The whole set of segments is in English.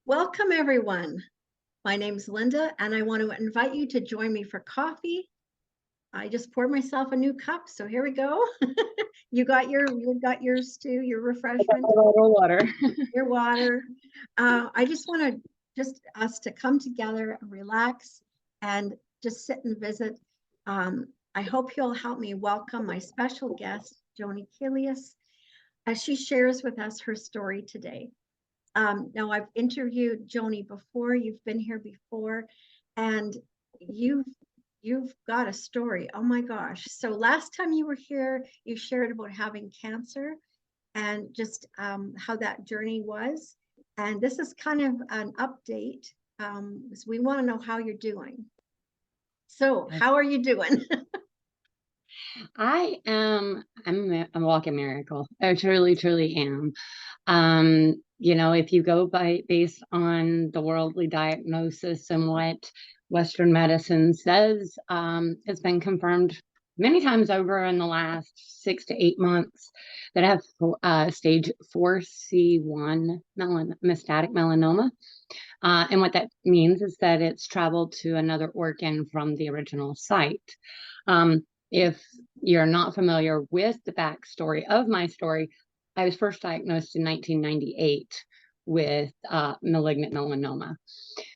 Welcome, everyone. My name's Linda, and I want to invite you to join me for coffee. I just poured myself a new cup, so here we go. You got yours too, your refreshment, A little water. your water. I just want to just us to come together and relax and just sit and visit. I hope you'll help me welcome my special guest, Joni as she shares with us her story today. Now I've interviewed Joni before. You've been here before, and you've you've got a story. Oh my gosh! So last time you were here, you shared about having cancer and just how that journey was. And this is kind of an update. So we want to know how you're doing. So how are you doing? I'm a walking miracle. I truly am. If you go based on the worldly diagnosis and what Western medicine says, it's been confirmed many times over in the last 6 to 8 months that I have stage 4C1 metastatic melanoma. And what that means is that it's traveled to another organ from the original site. If you're not familiar with the backstory of my story, I was first diagnosed in 1998 with malignant melanoma,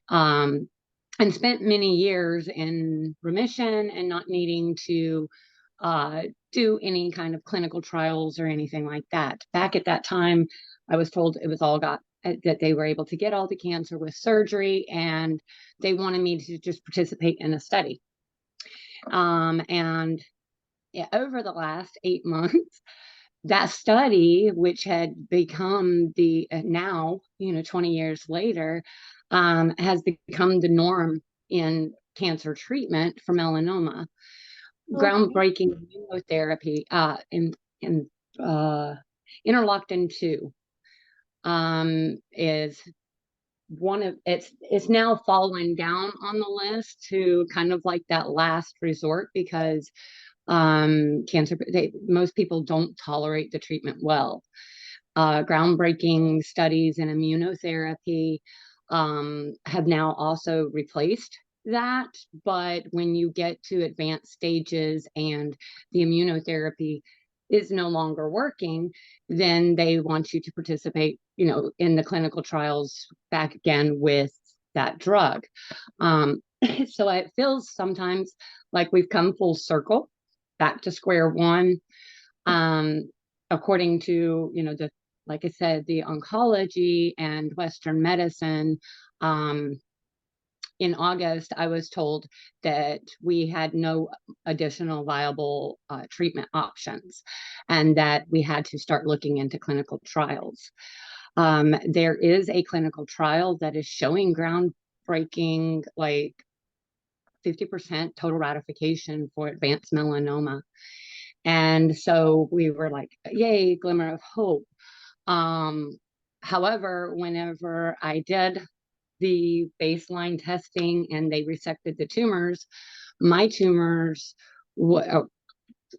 and spent many years in remission and not needing to do any kind of clinical trials or anything like that. Back at that time, I was told it was all got that they were able to get all the cancer with surgery, and they wanted me to just participate in a study. And over the last 8 months, that study, which had become the now, 20 years later, has become the norm in cancer treatment for melanoma. Okay. Groundbreaking immunotherapy in interleukin 2 is one of it's now fallen down on the list to kind of like that last resort, because most people don't tolerate the treatment well. Groundbreaking studies in immunotherapy have now also replaced that. But when you get to advanced stages and the immunotherapy is no longer working, then they want you to participate, in the clinical trials back again with that drug. So it feels sometimes like we've come full circle back to square one. According to, like I said, the oncology and Western medicine, in August, I was told that we had no additional viable treatment options and that we had to start looking into clinical trials. There is a clinical trial that is showing groundbreaking, like 50% total ratification for advanced melanoma. And so we were like, yay, glimmer of hope. However, whenever I did the baseline testing and they resected the tumors, my tumors,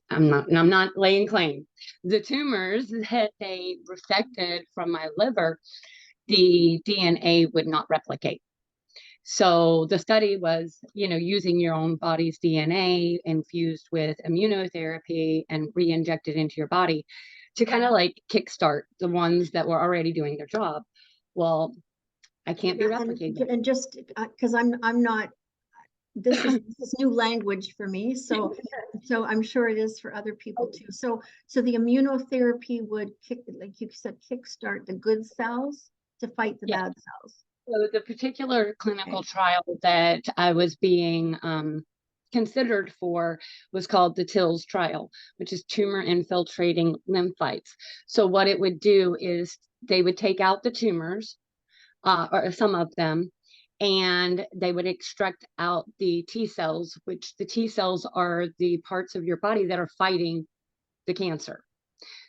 I'm not laying claim. The tumors that they resected from my liver, the DNA would not replicate. So the study was, using your own body's DNA infused with immunotherapy and re-injected into your body to kind of like kickstart the ones that were already doing their job. Well, I can't be Yeah, replicated. and just because I'm not, this is new language for me, so I'm sure it is for other people too. So the immunotherapy would like you said, kickstart the good cells to fight the Yeah. bad cells. So the particular clinical trial that I was being considered for was called the TILS trial, which is tumor infiltrating lymphocytes. So what it would do is they would take out the tumors, or some of them, and they would extract out the T cells, which the T cells are the parts of your body that are fighting the cancer.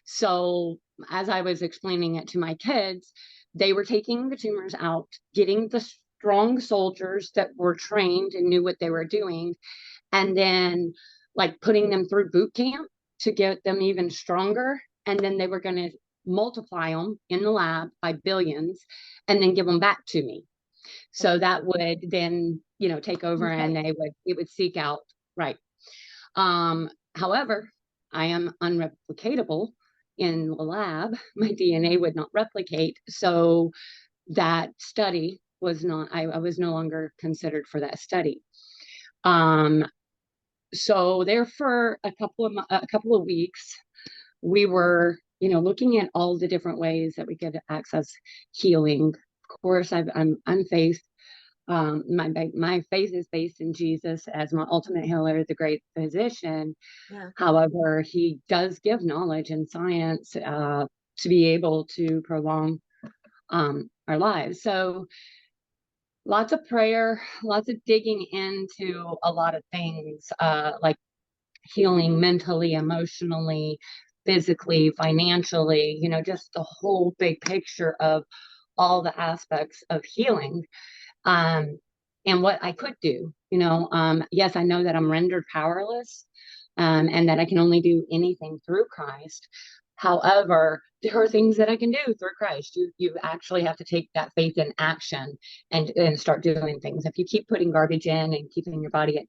So as I was explaining it to my kids, they were taking the tumors out, getting the strong soldiers that were trained and knew what they were doing, and then like putting them through boot camp to get them even stronger. And then they were going to multiply them in the lab by billions, and then give them back to me. So that would then, take over, and it would seek out, right. However, I am unreplicatable in the lab. My DNA would not replicate. So that study was not, I was no longer considered for that study. So there for a couple of weeks, we were, looking at all the different ways that we could access healing. Of course, I'm faith. My faith is based in Jesus as my ultimate healer, the great physician. Yeah. However, he does give knowledge and science to be able to prolong our lives. So lots of prayer, lots of digging into a lot of things, like healing mentally, emotionally, physically, financially, just the whole big picture of all the aspects of healing. And what I could do, yes, I know that I'm rendered powerless, and that I can only do anything through Christ. However, there are things that I can do through Christ. You actually have to take that faith in action and start doing things. If you keep putting garbage in and keeping your body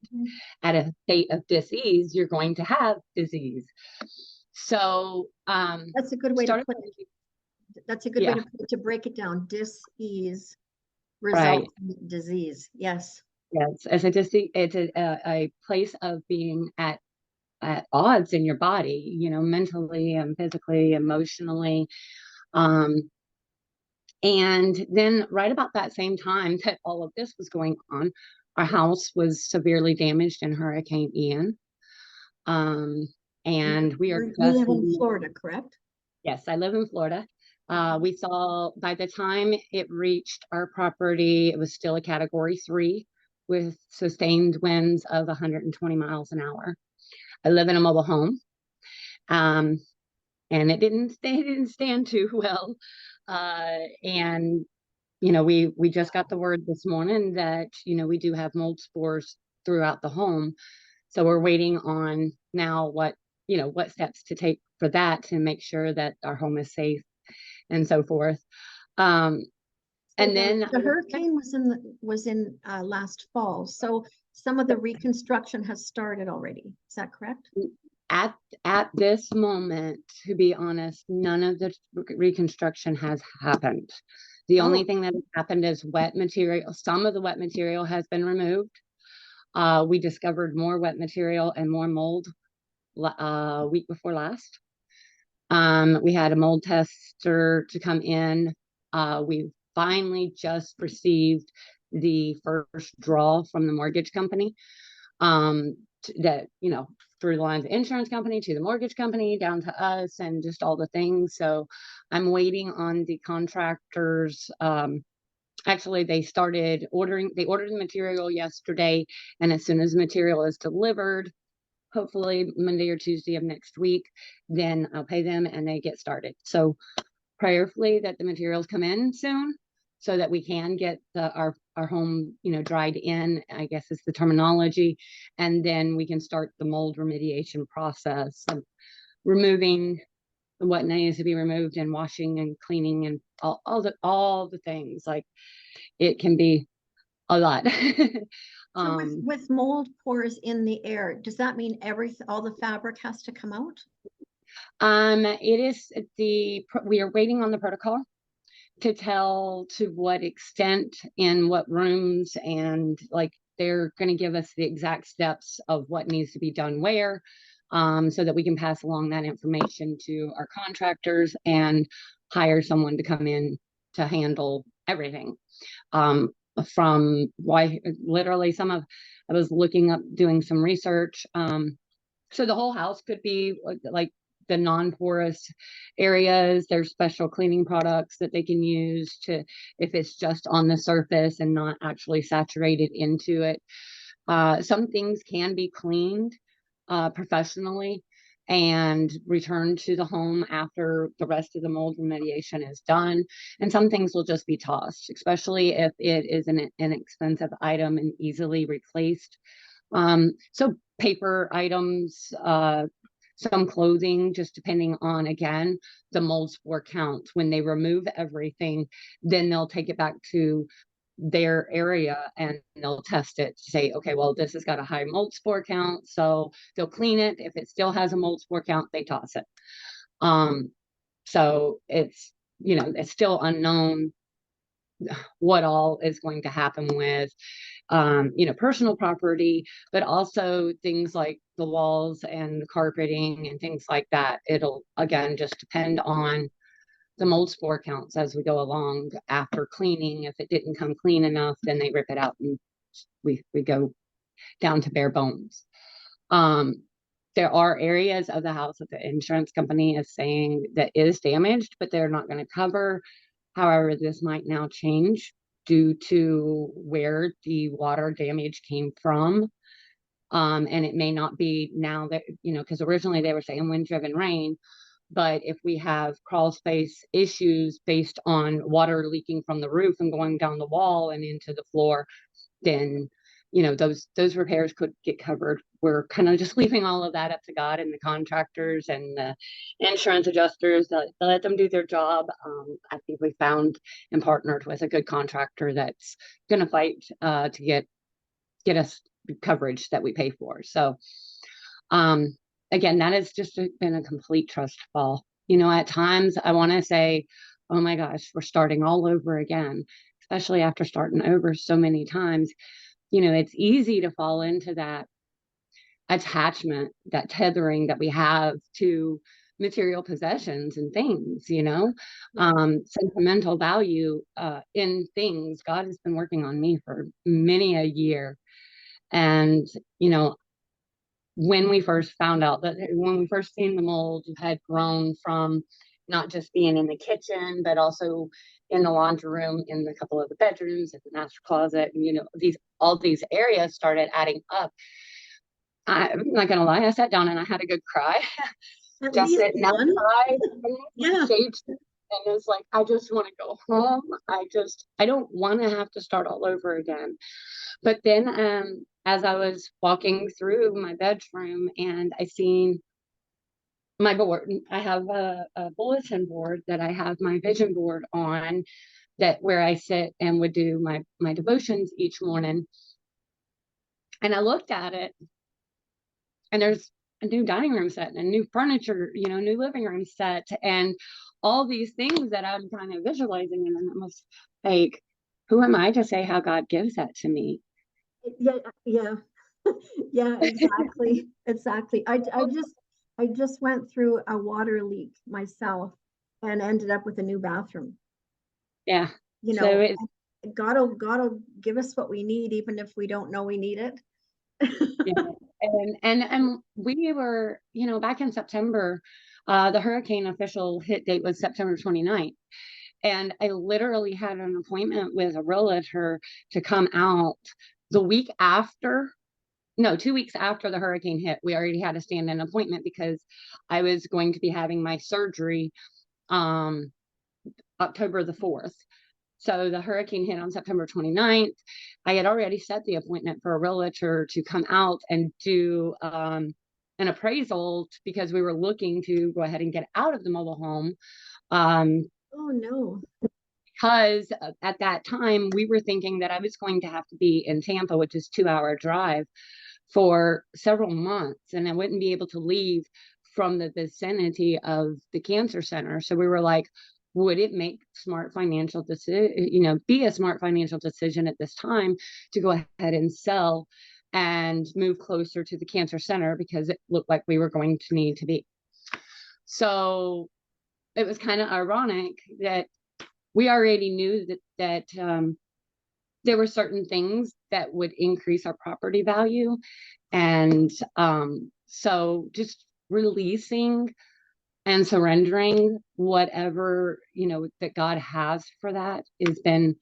at a state of dis-ease, you're going to have disease. So That's a good way to put it. That's a good way to break it down. Dis-ease results in disease. Yes. Yes, it's a place of being at odds in your body, mentally and physically, emotionally. And then right about that same time that all of this was going on, our house was severely damaged in Hurricane Ian. And we are You live in Florida, correct? Yes, I live in Florida. We saw by the time it reached our property, it was still a Category 3 with sustained winds of 120 miles an hour. I live in a mobile home, and it didn't stand too well. And we just got the word this morning that we do have mold spores throughout the home, so we're waiting on now what steps to take for that to make sure that our home is safe and so forth. And then the hurricane was in last fall, so some of the reconstruction has started already. Is that correct? At this moment, to be honest, none of the reconstruction has happened. The only thing that has happened is wet material. Some of the wet material has been removed. We discovered more wet material and more mold week before last. We had a mold tester to come in. We finally just received the first draw from the mortgage company, that, through the lines of insurance company to the mortgage company down to us and just all the things. So I'm waiting on the contractors. Actually, they ordered the material yesterday, and as soon as the material is delivered, hopefully Monday or Tuesday of next week, then I'll pay them and they get started. So prayerfully that the materials come in soon so that we can get our home, dried in, I guess is the terminology. And then we can start the mold remediation process of removing what needs to be removed and washing and cleaning and all the things. Like, it can be a lot. So with mold pores in the air, does that mean all the fabric has to come out? It is we are waiting on the protocol to tell to what extent in what rooms, and like they're going to give us the exact steps of what needs to be done where, so that we can pass along that information to our contractors and hire someone to come in to handle everything. From why literally I was looking up, doing some research. So the whole house could be like the non-porous areas. There's special cleaning products that they can use to, if it's just on the surface and not actually saturated into it. Some things can be cleaned professionally and returned to the home after the rest of the mold remediation is done. And some things will just be tossed, especially if it is an inexpensive item and easily replaced. So paper items, some clothing, just depending on, again, the mold spore count. When they remove everything, then they'll take it back to their area and they'll test it to say, okay, well, this has got a high mold spore count. So they'll clean it. If it still has a mold spore count, they toss it. So it's, it's still unknown what all is going to happen with, personal property, but also things like the walls and the carpeting and things like that. It'll, again, just depend on the mold spore counts as we go along after cleaning. If it didn't come clean enough, then they rip it out and we go down to bare bones. There are areas of the house that the insurance company is saying that is damaged, but they're not going to cover. However, this might now change due to where the water damage came from. And it may not be now that, because originally they were saying wind-driven rain, but if we have crawl space issues based on water leaking from the roof and going down the wall and into the floor, then those repairs could get covered. We're kind of just leaving all of that up to God and the contractors and the insurance adjusters. Let them do their job. I think we found and partnered with a good contractor that's going to fight to get us coverage that we pay for. So again, that has just been a complete trust fall. At times I want to say, oh my gosh, we're starting all over again, especially after starting over so many times. It's easy to fall into that attachment, that tethering that we have to material possessions and things, sentimental value in things. God has been working on me for many a year. And, when we first found out that, when we first seen the mold had grown from not just being in the kitchen, but also in the laundry room, in a couple of the bedrooms, in the master closet, and all these areas started adding up. I'm not gonna lie, I sat down and I had a good cry. At Just least sitting one. outside, Yeah. and it was like, I just want to go home. I don't want to have to start all over again. But then, as I was walking through my bedroom and I seen my board, I have a bulletin board that I have my vision board on, that where I sit and would do my devotions each morning. And I looked at it, and there's a new dining room set and a new furniture, new living room set, and all these things that I'm kind of visualizing. And then it was like, who am I to say how God gives that to me? Yeah, yeah. Yeah, exactly. Exactly. I just went through a water leak myself and ended up with a new bathroom. Yeah. You So know, it, God will give us what we need, even if we don't know we need it. yeah. And we were, back in September, the hurricane official hit date was September 29th. And I literally had an appointment with a realtor to come out the week after. No, 2 weeks after the hurricane hit. We already had a stand-in appointment because I was going to be having my surgery October the 4th. So the hurricane hit on September 29th. I had already set the appointment for a realtor to come out and do an appraisal, because we were looking to go ahead and get out of the mobile home. Oh no. Because at that time we were thinking that I was going to have to be in Tampa, which is 2-hour drive, for several months, and I wouldn't be able to leave from the vicinity of the cancer center. So we were like, would it make smart financial decision, be a smart financial decision at this time to go ahead and sell and move closer to the cancer center, because it looked like we were going to need to be. So it was kind of ironic that we already knew that there were certain things that would increase our property value. And so just releasing and surrendering whatever, that God has for that it's been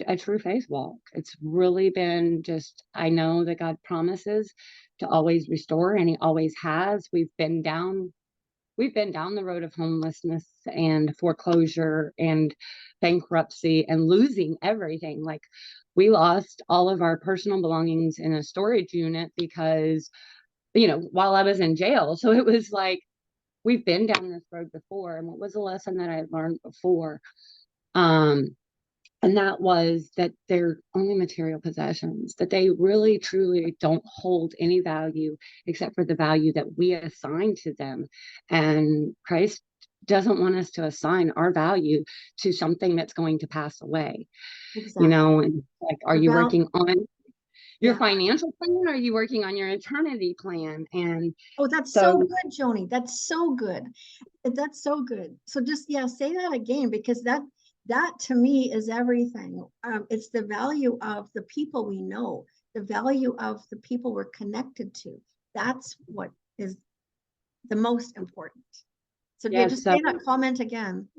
a true faith walk. It's really been just, I know that God promises to always restore, and he always has. We've been down the road of homelessness and foreclosure and bankruptcy and losing everything. Like, we lost all of our personal belongings in a storage unit because while I was in jail. So it was like, we've been down this road before. And what was the lesson that I learned before? Um, and that was that they're only material possessions, that they really truly don't hold any value except for the value that we assign to them. And Christ doesn't want us to assign our value to something that's going to pass away. Exactly. And like, are The you val working on your yeah. financial plan, or are you working on your eternity plan? And Oh, that's so so, good, Joni. That's so good. That's so good. So just, yeah, say that again, because that to me is everything. It's the value of the people we know, the value of the people we're connected to. That's what is the most important. So yeah, yes, just so say that comment again.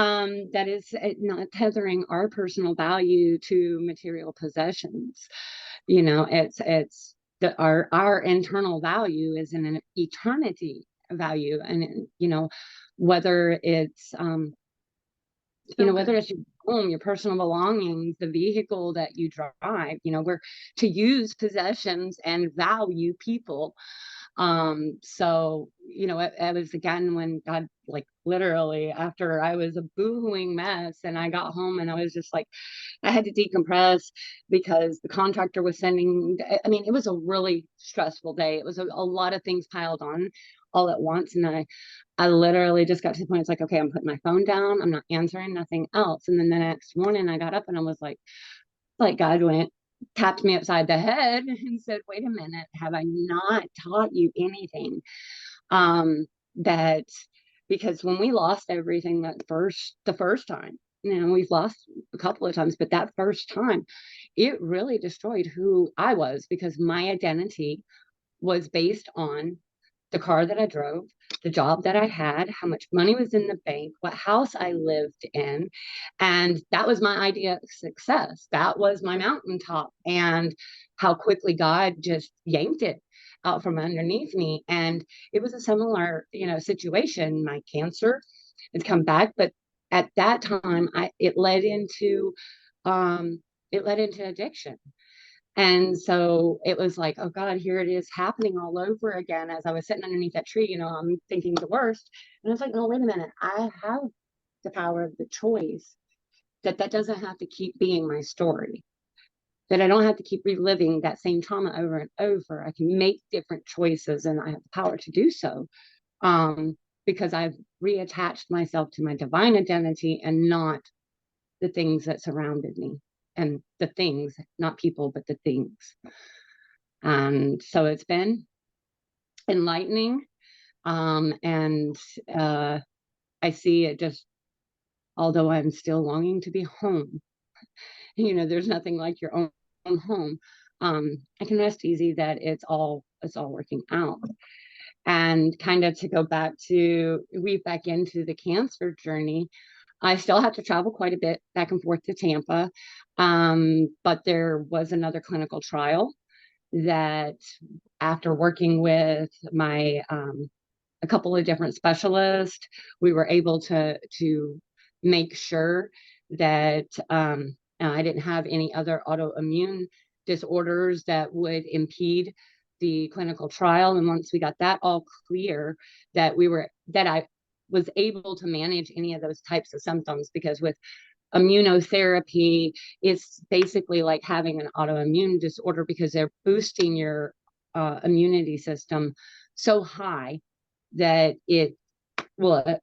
that is not tethering our personal value to material possessions. It's our internal value is in an eternity value. And whether it's So whether good. it's your home, your personal belongings, the vehicle that you drive, we're to use possessions and value people. So it was again when God, like, literally, after I was a boohooing mess and I got home and I was just like, I had to decompress because the contractor was sending, I mean, it was a really stressful day. It was a lot of things piled on all at once. And I literally just got to the point, it's like, okay, I'm putting my phone down. I'm not answering nothing else. And then the next morning I got up and I was like God went, tapped me upside the head and said, wait a minute, have I not taught you anything? That Because when we lost everything the first time, we've lost a couple of times, but that first time, it really destroyed who I was, because my identity was based on the car that I drove, the job that I had, how much money was in the bank, what house I lived in. And that was my idea of success. That was my mountaintop. And how quickly God just yanked it out from underneath me. And it was a similar, situation. My cancer has come back, but at that time, um, it led into addiction. And so it was like, oh God, here it is happening all over again. As I was sitting underneath that tree, I'm thinking the worst. And I was like, no, wait a minute. I have the power of the choice, that doesn't have to keep being my story, that I don't have to keep reliving that same trauma over and over. I can make different choices and I have the power to do so. Um, because I've reattached myself to my divine identity and not the things that surrounded me, and the things, not people, but the things. And so it's been enlightening. And I see it just, although I'm still longing to be home, there's nothing like your own home. I can rest easy that it's all working out. And kind of to go weave back into the cancer journey, I still have to travel quite a bit back and forth to Tampa. But there was another clinical trial that, after working with my a couple of different specialists, we were able to make sure that I didn't have any other autoimmune disorders that would impede the clinical trial. And once we got that all clear, that I was able to manage any of those types of symptoms, because with immunotherapy, it's basically like having an autoimmune disorder, because they're boosting your immunity system so high that it will,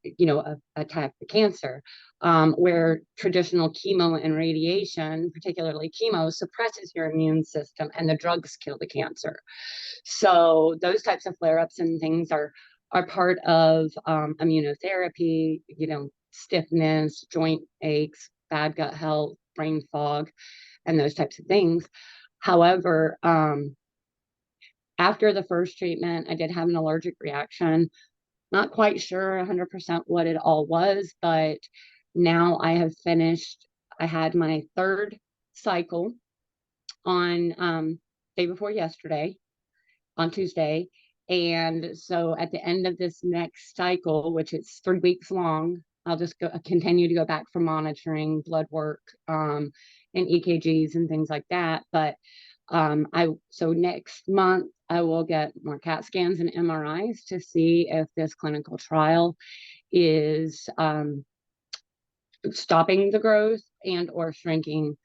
attack the cancer. Where traditional chemo and radiation, particularly chemo, suppresses your immune system, and the drugs kill the cancer. So those types of flare-ups and things are part of immunotherapy. Stiffness, joint aches, bad gut health, brain fog, and those types of things. However, after the first treatment, I did have an allergic reaction. Not quite sure 100% what it all was, but now I have finished. I had my third cycle on day before yesterday, on Tuesday. And so at the end of this next cycle, which is 3 weeks long, I'll just continue to go back for monitoring, blood work, and EKGs and things like that. But so next month I will get more CAT scans and MRIs to see if this clinical trial is stopping the growth and or shrinking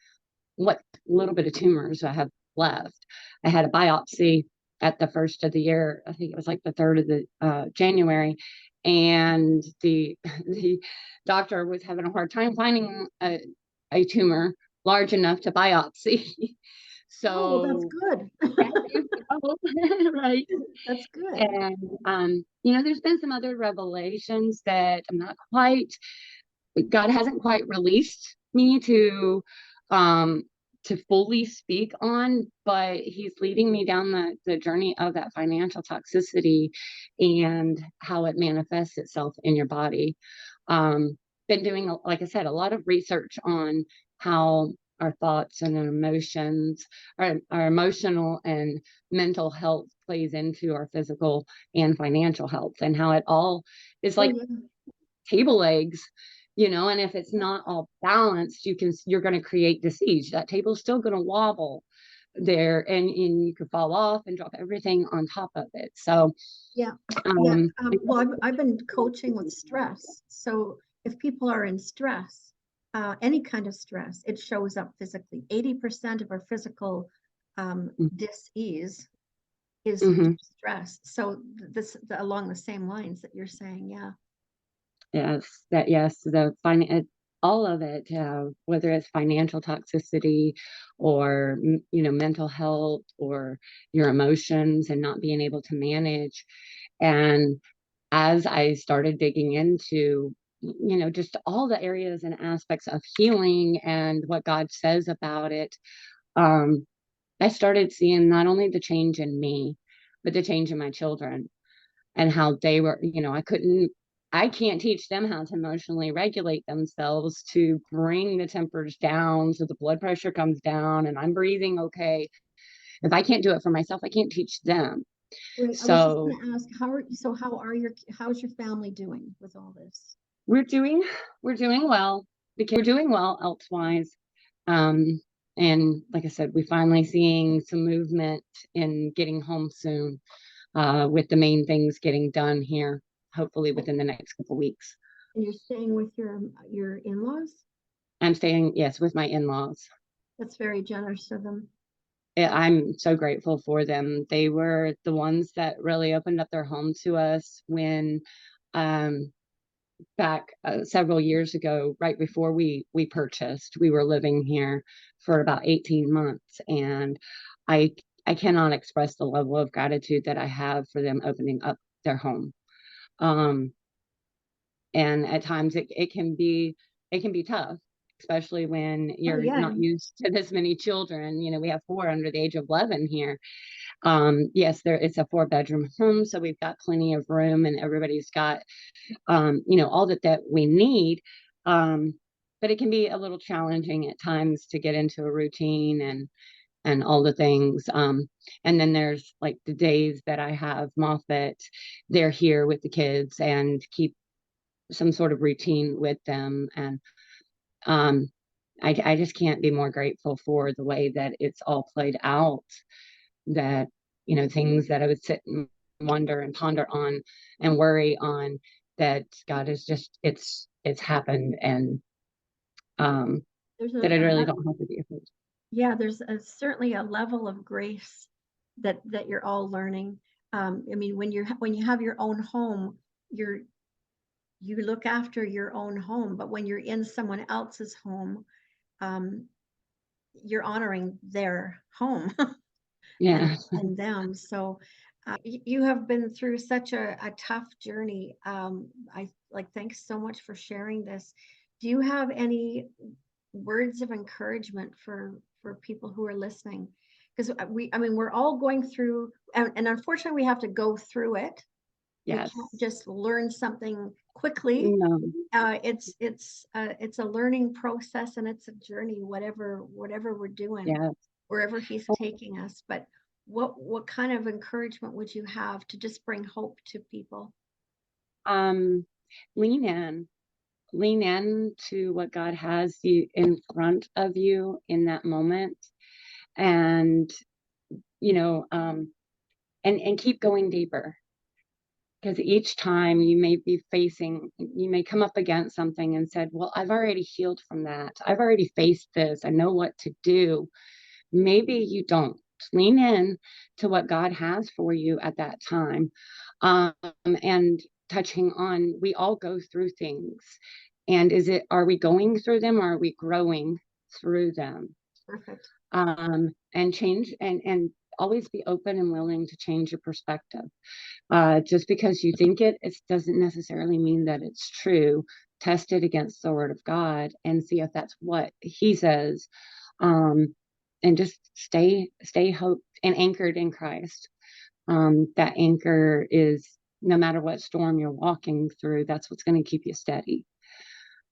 what little bit of tumors I have left. I had a biopsy at the first of the year. I think it was like the 3rd of the January, and the the doctor was having a hard time finding a tumor large enough to biopsy. Oh, well, that's So good. yeah, right. That's good. And there's been some other revelations that I'm not quite God hasn't quite released me um to fully speak on, but he's leading me down the journey of that financial toxicity and how it manifests itself in your body. Been doing, like I said, a lot of research on how our thoughts and our emotions, our emotional and mental health plays into our physical and financial health, and how it all is Oh, like yeah. table legs, and if it's not all balanced, you're going to create disease. That table's still going to wobble there, and you could fall off and drop everything on top of it. So Yeah. Yeah. um Well, I've been coaching with stress. So if people are in stress, any kind of stress, it shows up physically. 80% of our physical dis-ease is due mhm. to stress. So along the same lines that you're saying, yeah. Yes, all of it, whether it's financial toxicity or mental health or your emotions and not being able to manage. And as I started digging into, just all the areas and aspects of healing and what God says about it, um, I started seeing not only the change in me, but the change in my children, and how they were, I can't teach them how to emotionally regulate themselves to bring the tempers down so the blood pressure comes down and I'm breathing okay. If I can't do it for myself, I can't teach them. Right. I was just So going to ask, how's your family doing with all this? we're doing we're doing well, because we're doing well elsewise. Um, and like I said, we're finally seeing some movement in getting home soon, with the main things getting done here, hopefully And within the next couple weeks. you're staying with your in-laws? I'm staying, yes, with my in-laws. That's very generous of them. I'm so grateful for them. They were the ones that really opened up their home to us when, um, back several years ago, right before we purchased. We were living here for about 18 months, and I I cannot express the level of gratitude that I have for them opening up their home. Um, and at times it can be tough, especially when Oh, you're yeah. not used to this many children. We have four under the age of 11 here. Yes, it's a four-bedroom home, so we've got plenty of room and everybody's got all that we need. um, but it can be a little challenging at times to get into a routine and all the things. And then there's like the days that I have Moffat, they're here with the kids and keep some sort of routine with them. And um, I just can't be more grateful for the way that it's all played out. That, things that I would sit and wonder and ponder on and worry on, that God is just, it's happened. And There's that I a really level, don't have to be afraid. yeah, certainly a level of grace that you're all learning. I mean, when you have your own home, you're you look after your own home, but when you're in someone else's home, um, you're honoring their home and Yeah. them. So you have been through such a tough journey. I like thanks so much for sharing this. Do you have any words of encouragement for people who are listening? Because I mean, we're all going through, and unfortunately, we have to go through it. We can't Yes. just learn something quickly. No. It's a learning process and it's a journey, whatever we're doing, Yes. wherever he's taking us. But what kind of encouragement would you have to just bring hope to people? Um, lean in. Lean in to what God has you in front of you in that moment. And, you know, um, and keep going deeper. Because each time you may be facing, you may come up against something and said, well, I've already healed from that. I've already faced this. I know what to do. Maybe you don't. Lean in to what God has for you at that time. And touching on, we all go through things. And are we going through them, or are we growing through them? Perfect. And change, and always be open and willing to change your perspective. Just because you think it doesn't necessarily mean that it's true. Test it against the word of God and see if that's what he says. And just stay hope and anchored in Christ. That anchor is, no matter what storm you're walking through, that's what's going to keep you steady.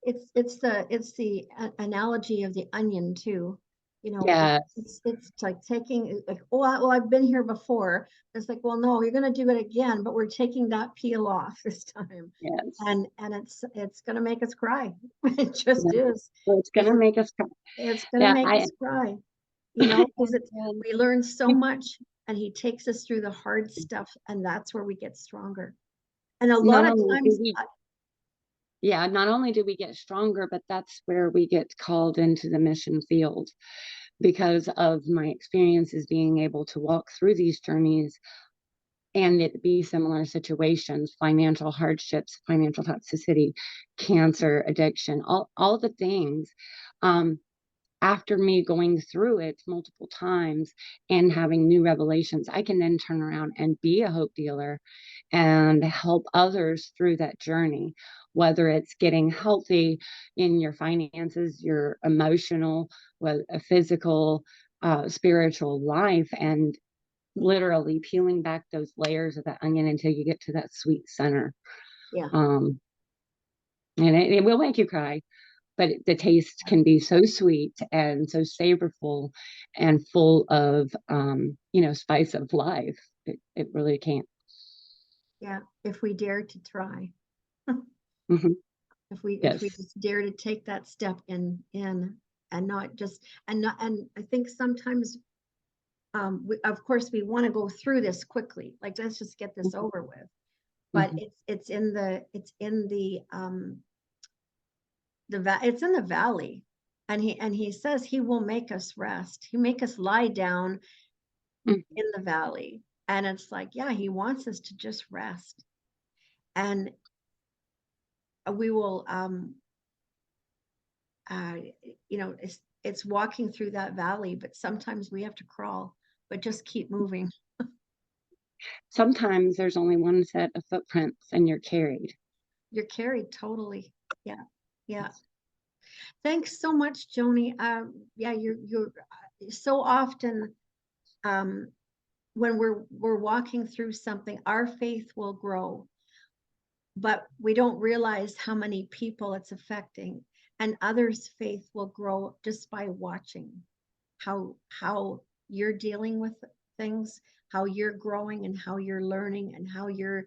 It's the analogy of the onion too. You know, Yes. it's like taking like, oh, well, I've been here before. It's like, well, no, you're going to do it again, but we're taking that peel off this time, Yes. and it's going to make us cry. It just Yeah. is, So it's going because to make us cry. it's going to Yeah. make us cry. You know, because we learn so We- much, and he takes us through the hard stuff, and that's where we get stronger. And a lot not of only do times, we Yeah, not only do we get stronger, but that's where we get called into the mission field, because of my experiences being able to walk through these journeys and it be similar situations, financial hardships, financial toxicity, cancer, addiction, all the things. Um, After me going through it multiple times and having new revelations, I can then turn around and be a hope dealer and help others through that journey, whether it's getting healthy in your finances, your emotional, a physical, spiritual life, and literally peeling back those layers of that onion until you get to that sweet center. yeah, Um, and it will make you cry, but the taste can be so sweet and so savorful and full of, spice of life. It really can't. yeah, if we dare to try. Hmm. If we Yes. just dare to take that step in, and not just, and I think sometimes, of course we want to go through this quickly, like, let's just get this Hmm. over with, but Hmm. it's in the valley, and he says he will make us rest, he make us lie down Hmm. in the valley, and it's like, yeah, he wants us to just rest, and we will, uh, it's walking through that valley, but sometimes we have to crawl, but just keep moving. Sometimes there's only one set of footprints and you're carried. You're carried totally. Yeah. Yeah. Thanks so much, Joni. Yeah, you're so often, um, when we're walking through something, our faith will grow, but we don't realize how many people it's affecting, and others' faith will grow just by watching how you're dealing with things, how you're growing, and how you're learning, and how your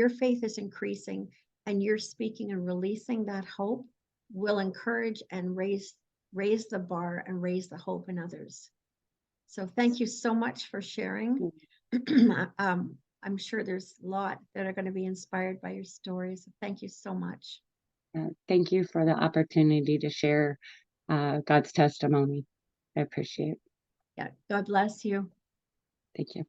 faith is increasing, and you're speaking and releasing that hope will encourage and raise the bar and raise the hope in others. So thank you so much for sharing. I'm sure there's a lot that are going to be inspired by your stories. Thank you so much. Thank you for the opportunity to share God's testimony. I appreciate it. Yeah, God bless you. Thank you.